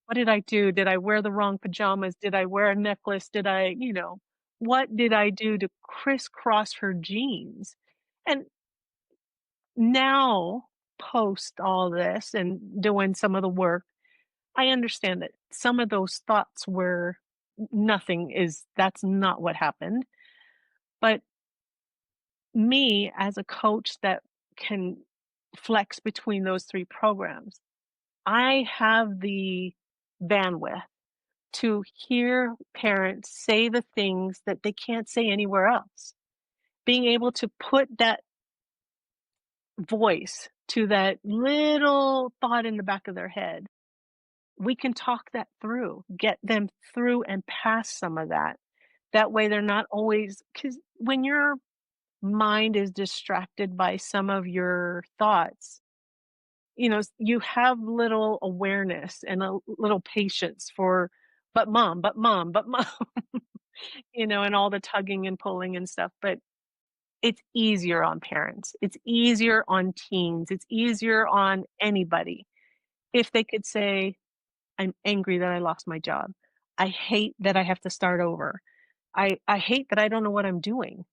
What did I do? Did I wear the wrong pajamas? Did I wear a necklace? What did I do to crisscross her jeans? And now, post all this and doing some of the work, I understand that some of those thoughts were nothing is that's not what happened. But me as a coach that can flex between those 3 programs. I have the bandwidth to hear parents say the things that they can't say anywhere else. Being able to put that voice to that little thought in the back of their head, we can talk that through, get them through and past some of that. That way they're not always, because when your mind is distracted by some of your thoughts, you have little awareness and a little patience for, but mom, but mom, and all the tugging and pulling and stuff. But it's easier on parents. It's easier on teens. It's easier on anybody if they could say, I'm angry that I lost my job. I hate that I have to start over. I hate that I don't know what I'm doing.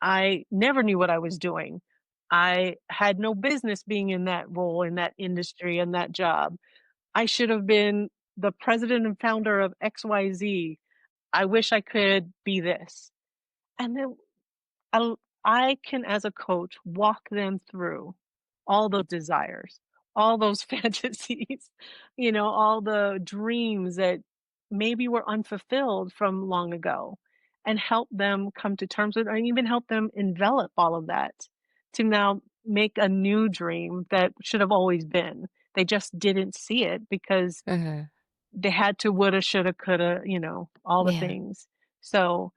I never knew what I was doing. I had no business being in that role, in that industry, and that job. I should have been the president and founder of XYZ. I wish I could be this. And then I'll I can, as a coach, walk them through all those desires, all those fantasies, all the dreams that maybe were unfulfilled from long ago, and help them come to terms with, or even help them envelop all of that to now make a new dream that should have always been. They just didn't see it because Mhm. they had to, woulda, shoulda, coulda, all the Yeah. things. So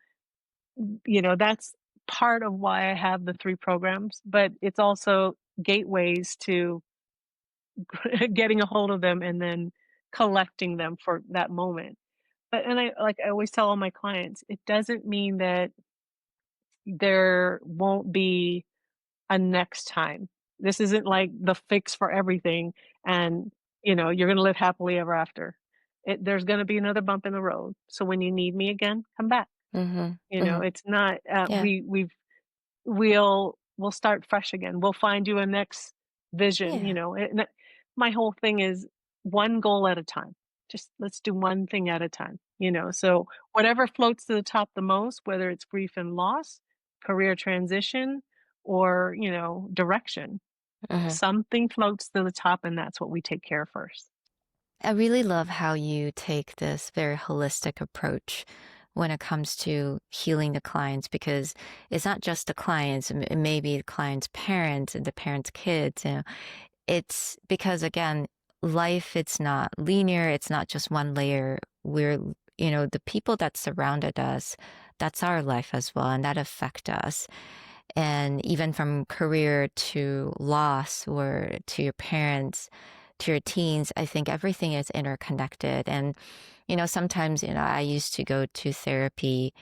that's part of why I have the 3 programs, but it's also gateways to getting a hold of them and then collecting them for that moment. But and I always tell all my clients, it doesn't mean that there won't be a next time. This isn't like the fix for everything and, you're gonna live happily ever after. There's gonna be another bump in the road. So when you need me again, come back. Mhm. Mhm. It's not, Yeah. we'll start fresh again. We'll find you a next vision, Yeah. my whole thing is one goal at a time. Just let's do one thing at a time, So whatever floats to the top the most, whether it's grief and loss, career transition, or, direction, Mhm. something floats to the top and that's what we take care of first. I really love how you take this very holistic approach when it comes to healing the clients because it's not just the clients, it may be the client's parents and the parents' kids. It's because, again, life, it's not linear, it's not just one layer. The people that surrounded us, that's our life as well, and that affect us. And even from career to loss or to your parents, to your teens, I think everything is interconnected. And, sometimes, I used to go to therapy,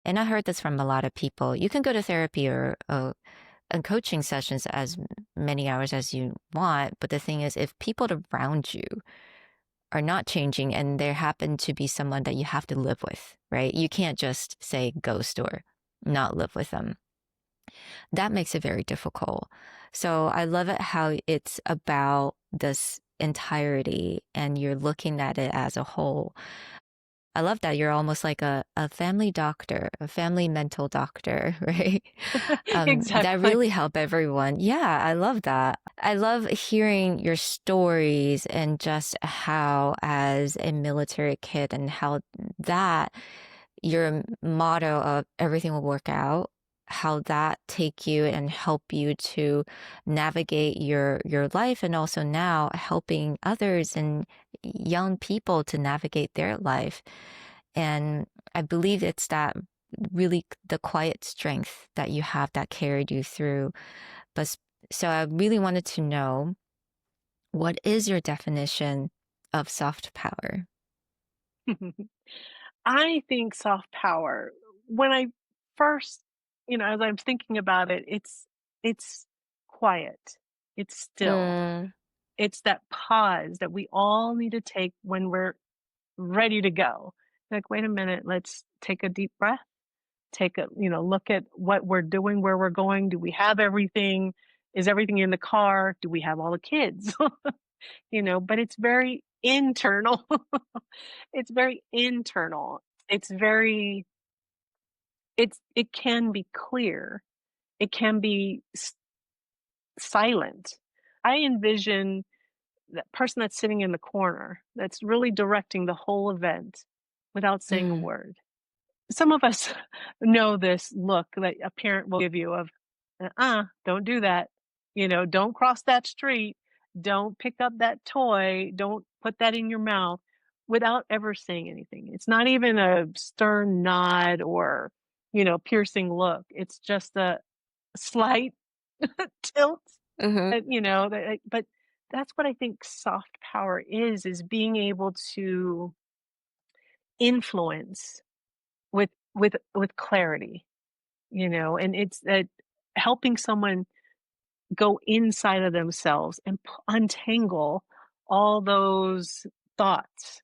and I heard this from a lot of people. You can go to therapy or and coaching sessions as many hours as you want. But the thing is, if people around you are not changing and there happen to be someone that you have to live with, right? You can't just say ghost or not live with them. That makes it very difficult. So I love it how it's about this entirety and you're looking at it as a whole. I love that you're almost like a family doctor, a family mental doctor, right? That Exactly. really help everyone. Yeah, I love that. I love hearing your stories and just how, as a military kid, and how that your motto of everything will work out, how that take you and help you to navigate your life and also now helping others and young people to navigate their life. And I believe it's that really the quiet strength that you have that carried you through. But so I really wanted to know, what is your definition of soft power? I think soft power, when I first, as I'm thinking about it, it's quiet. It's still. Mm, It's that pause that we all need to take when we're ready to go. Like, wait a minute, let's take a deep breath. Take a, look at what we're doing, where we're going. Do we have everything? Is everything in the car? Do we have all the kids? But it's very internal. It's very internal. It's very it can be clear. It can be silent. I envision that person that's sitting in the corner that's really directing the whole event without saying a Mm, word. Some of us know this look that a parent will give you of, don't do that. Don't cross that street. Don't pick up that toy. Don't put that in your mouth without ever saying anything. It's not even a stern nod or, piercing look. It's just a slight tilt. mhm, But that's what I think soft power is being able to influence with clarity, and it's that helping someone go inside of themselves and untangle all those thoughts,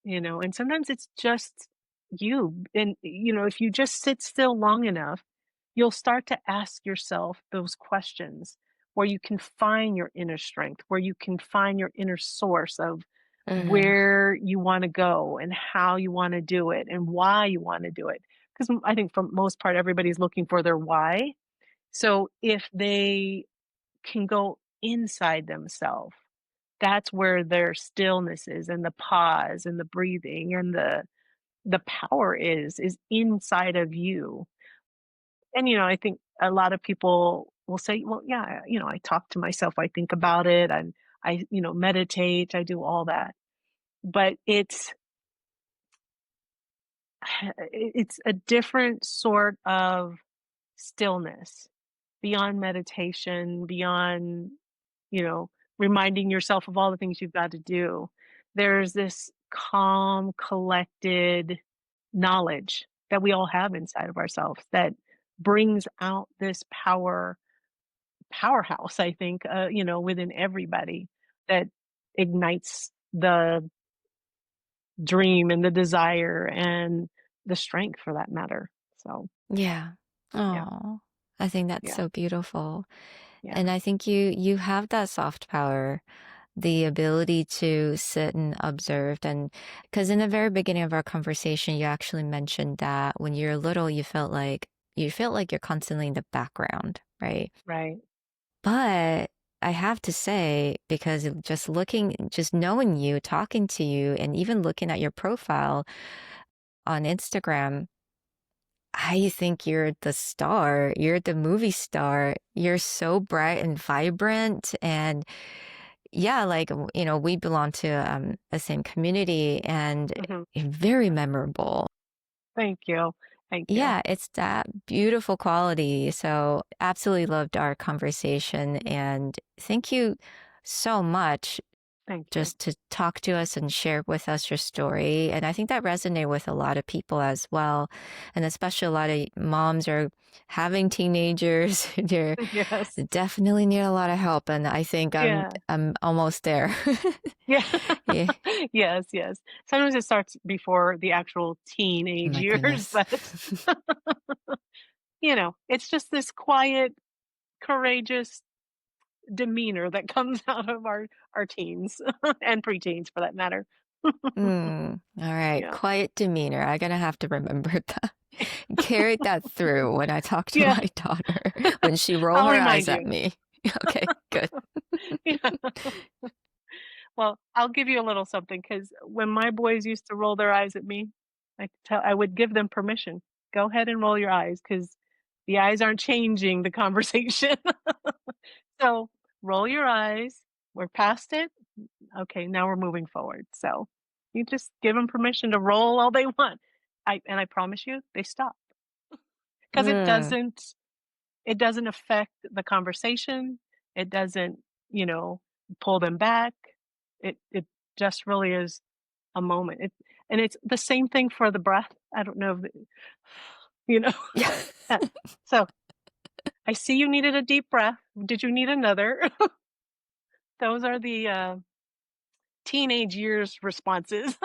and sometimes it's just you. And, if you just sit still long enough, you'll start to ask yourself those questions where you can find your inner strength, where you can find your inner source of mhm, where you want to go and how you want to do it and why you want to do it. Because I think for most part, everybody's looking for their why. So if they can go inside themselves, that's where their stillness is and the pause and the breathing and the power is inside of you. And, I think a lot of people will say, well, yeah, I talk to myself, I think about it, and I, meditate, I do all that. But it's a different sort of stillness beyond meditation, beyond, you know, reminding yourself of all the things you've got to do. There's this calm, collected knowledge that we all have inside of ourselves that brings out this powerhouse, I think, within everybody that ignites the dream and the desire and the strength for that matter. So, yeah. yeah, Oh, I think that's yeah, so beautiful. yeah, And I think you have that soft power, the ability to sit and observe. And because in the very beginning of our conversation, you actually mentioned that when you're little, you felt like you're constantly in the background, right? right. But I have to say, because just knowing you, talking to you, and even looking at your profile on Instagram, I think you're the star. You're the movie star. You're so bright and vibrant. And yeah, we belong to the same community and Hmm. very memorable. Thank you. Thank you. Yeah, it's that beautiful quality. So, absolutely loved our conversation. And thank you so much Thank you. just to talk to us and share with us your story. And I think that resonated with a lot of people as well. And especially a lot of moms are having teenagers. Yes. They definitely need a lot of help. And I think I'm Yeah. I'm almost there. Yeah. Yeah. Yes, yes. Sometimes it starts before the actual Oh teenage my years, goodness. but, it's just this quiet, courageous demeanor that comes out of our teens and preteens for that matter. All right. Yeah. Quiet demeanor. I'm gonna have to remember that. Carry that through when I talk to Yeah. my daughter when she roll I'll her eyes remind at you. me. Okay, good. Yeah. Well, I'll give you a little something because when my boys used to roll their eyes at me, I would give them permission. Go ahead and roll your eyes because the eyes aren't changing the conversation. So roll your eyes. We're past it. Okay, now we're moving forward. So you just give them permission to roll all they want. I promise you, they stop because Mm, it doesn't affect the conversation. It doesn't, you know, pull them back. It just really is a moment. And it's the same thing for the breath. I don't know if you know, yeah. uh, so I see you needed a deep breath. Did you need another? Those are the, teenage years responses.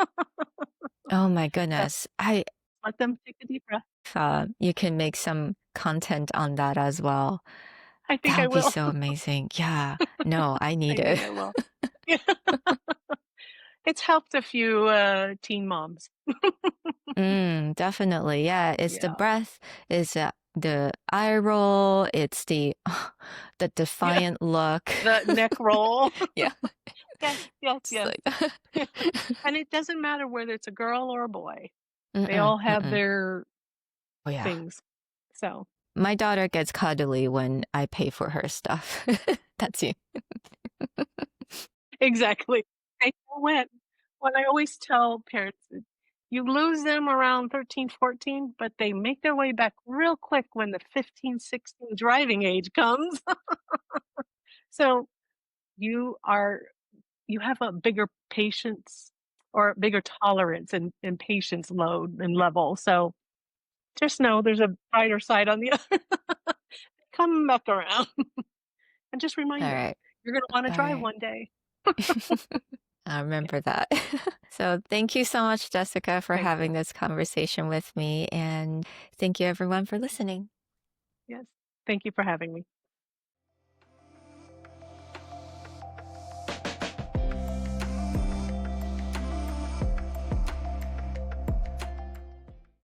Oh my So goodness. I let them take a deep breath. You can make some content on that as well. I think That I would be will. so amazing. Yeah. No, I need I it. think I will. Yeah. It's helped a few, teen moms. Definitely. Yeah, it's the Yeah. breath is the eye roll, it's the the Yeah, defiant look. the neck roll. Yeah. Yes, yes, Just yes. like And it doesn't matter whether it's a girl or a boy. They mm-mm, all have mm-mm. their Oh yeah. things. So, My daughter gets cuddly when I pay for her stuff. That's you. exactly. I know when I always tell parents, you lose them around 13, 14, but they make their way back real quick when the 15, 16 driving age comes. So, you are you have a bigger patience or bigger tolerance and patience load and level. So, just know there's a brighter side on the other. Come back around and just All remind them, right. you're gonna wanna All drive right. one day. I Yeah, remember that. So thank you so much, Jessica, for thank having you. this conversation with me. And thank you, everyone, for listening. Yes. Thank you for having me.